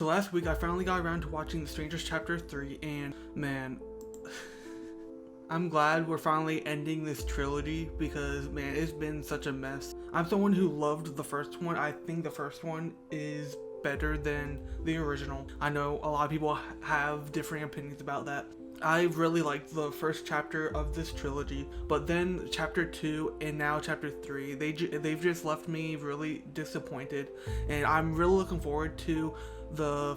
last week I finally got around to watching The Strangers Chapter 3, and man, I'm glad we're finally ending this trilogy because, man, it's been such a mess. I'm someone who loved the first one. I think the first one is better than the original. I know a lot of people have differing opinions about that. I really liked the first chapter of this trilogy, but then chapter 2 and now chapter 3, they've just left me really disappointed, and I'm really looking forward to the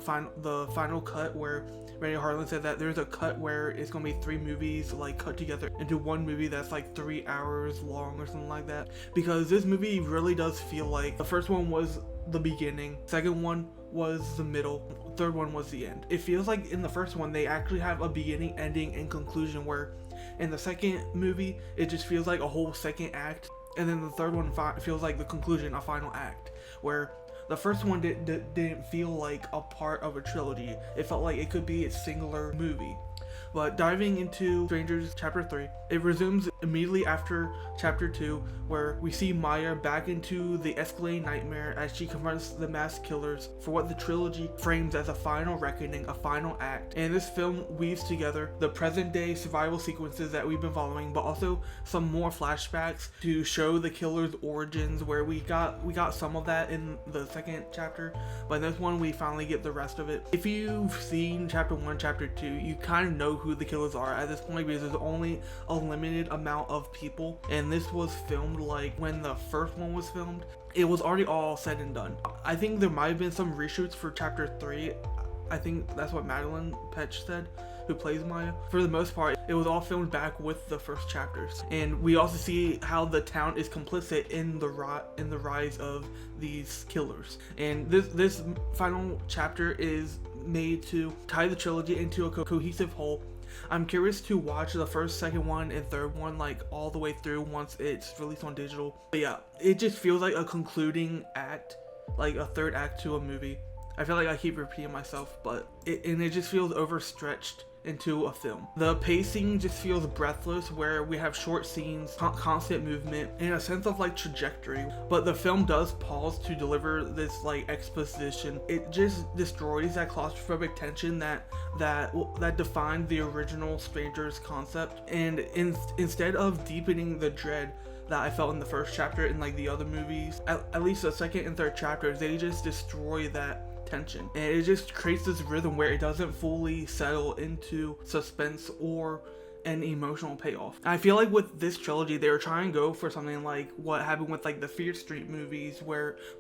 final cut where Randy Harlan said that there's a cut where it's gonna be 3 movies like cut together into one movie that's like 3 hours long or something like that, because this movie really does feel like the first one was the beginning, second one was the middle, third one was the end. It feels like in the first one they actually have a beginning, ending, and conclusion, where in the second movie it just feels like a whole second act, and then the third one feels like the conclusion, a final act, where the first one didn't feel like a part of a trilogy. It felt like it could be its singular movie. But diving into Strangers Chapter 3, it resumes immediately after Chapter 2, where we see Maya back into the escalating nightmare as she confronts the mass killers for what the trilogy frames as a final reckoning, a final act. And this film weaves together the present day survival sequences that we've been following, but also some more flashbacks to show the killer's origins, where we got some of that in the second chapter, but in this one we finally get the rest of it. If you've seen Chapter 1, Chapter 2, you kind of know who the killers are at this point, because there's only a limited amount of people, and this was filmed like when the first one was filmed. It was already all said and done. I think there might have been some reshoots for Chapter 3. I think that's what Madeline Petch said, who plays Maya. For the most part, it was all filmed back with the first chapters, and we also see how the town is complicit in the rise of these killers. And this final chapter is made to tie the trilogy into a cohesive whole. I'm curious to watch the first, second one, and third one like all the way through once it's released on digital. But yeah, it just feels like a concluding act, like a third act to a movie. I feel like I keep repeating myself, but it just feels overstretched into a film. The pacing just feels breathless, where we have short scenes, constant movement, and a sense of like trajectory, but the film does pause to deliver this like exposition. It just destroys that claustrophobic tension that defined the original Strangers concept, and instead of deepening the dread that I felt in the first chapter in like the other movies, at least the second and third chapters, they just destroy that tension, and it just creates this rhythm where it doesn't fully settle into suspense or an emotional payoff. I feel like with this trilogy they were trying to go for something like what happened with like the Fear Street movies,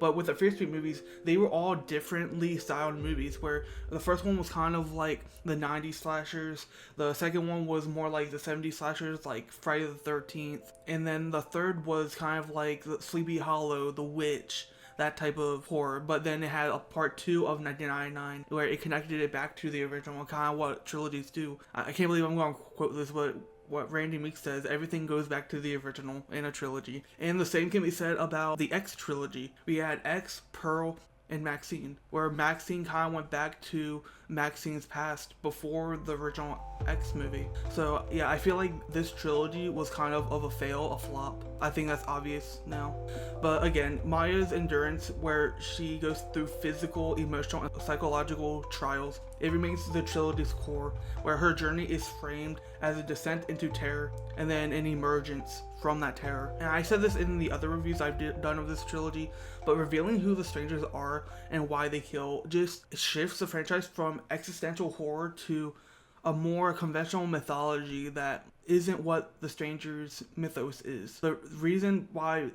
but with the Fear Street movies they were all differently styled movies, where the first one was kind of like the 90s slashers, the second one was more like the 70s slashers like Friday the 13th, and then the third was kind of like the Sleepy Hollow, The Witch, that type of horror. But then it had a part 2 of 1999 where it connected it back to the original, kind of what trilogies do. I can't believe I'm going to quote this, but what Randy Meeks says, everything goes back to the original in a trilogy. And the same can be said about the X trilogy. We had X, Pearl, and Maxine, where Maxine kind of went back to Maxine's past before the original X movie. So yeah, I feel like this trilogy was kind of a fail, a flop. I think that's obvious now. But again, Maya's endurance, where she goes through physical, emotional, and psychological trials, it remains the trilogy's core, where her journey is framed as a descent into terror and then an emergence from that terror. And I said this in the other reviews I've done of this trilogy, but revealing who the strangers are and why they kill just shifts the franchise from existential horror to a more conventional mythology that isn't what the Strangers mythos is. The reason why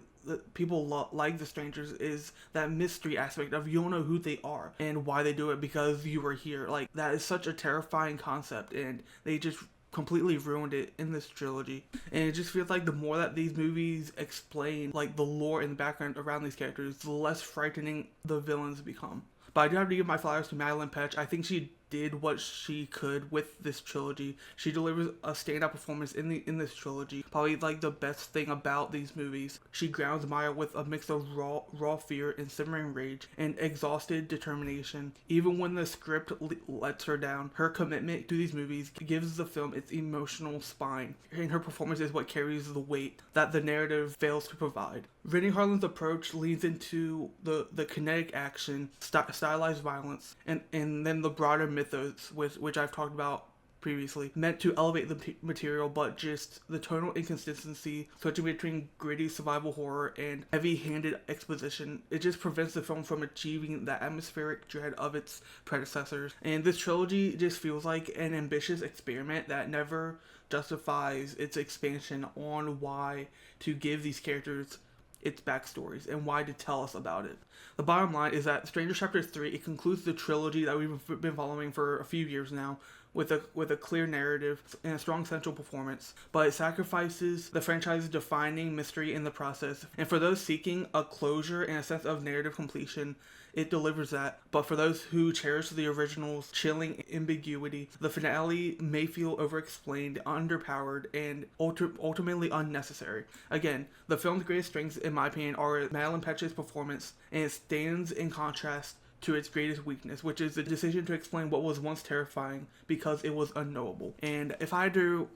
people like the Strangers is that mystery aspect of you don't know who they are and why they do it because you were here. Like, that is such a terrifying concept, and they just completely ruined it in this trilogy. And it just feels like the more that these movies explain like the lore and the background around these characters, the less frightening the villains become. But I do have to give my flowers to Madeline Petch. I think she did what she could with this trilogy. She delivers a standout performance in this trilogy. Probably like the best thing about these movies. She grounds Maya with a mix of raw fear and simmering rage and exhausted determination. Even when the script lets her down, her commitment to these movies gives the film its emotional spine, and her performance is what carries the weight that the narrative fails to provide. Rennie Harlin's approach leans into the kinetic action, stylized violence, and then the broader mythos, which I've talked about previously, meant to elevate the material, but just the tonal inconsistency, switching between gritty survival horror and heavy-handed exposition, it just prevents the film from achieving the atmospheric dread of its predecessors. And this trilogy just feels like an ambitious experiment that never justifies its expansion on why to give these characters its backstories and why to tell us about it. The bottom line is that Strangers Chapter 3, it concludes the trilogy that we've been following for a few years now, with a clear narrative and a strong central performance, but it sacrifices the franchise's defining mystery in the process. And for those seeking a closure and a sense of narrative completion, it delivers that. But for those who cherish the original's chilling ambiguity, the finale may feel overexplained, underpowered, and ultimately unnecessary. Again, the film's greatest strengths, in my opinion, are Madeline Petche's performance, and it stands in contrast to its greatest weakness, which is the decision to explain what was once terrifying because it was unknowable. And if I had to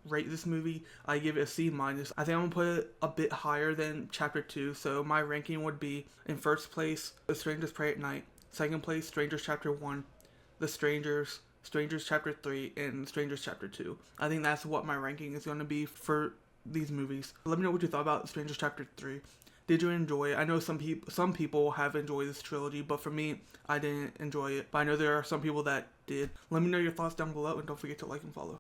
rate this movie, I give it a C minus. I think I'm gonna put it a bit higher than Chapter 2, so my ranking would be: in first place, The Strangers Pray at Night; second place, Strangers Chapter 1; The Strangers, Strangers Chapter 3, and Strangers Chapter 2. I think that's what my ranking is gonna be for these movies. Let me know what you thought about Strangers Chapter 3. Did you enjoy it? I know some people have enjoyed this trilogy, but for me, I didn't enjoy it. But I know there are some people that did. Let me know your thoughts down below, and don't forget to like and follow.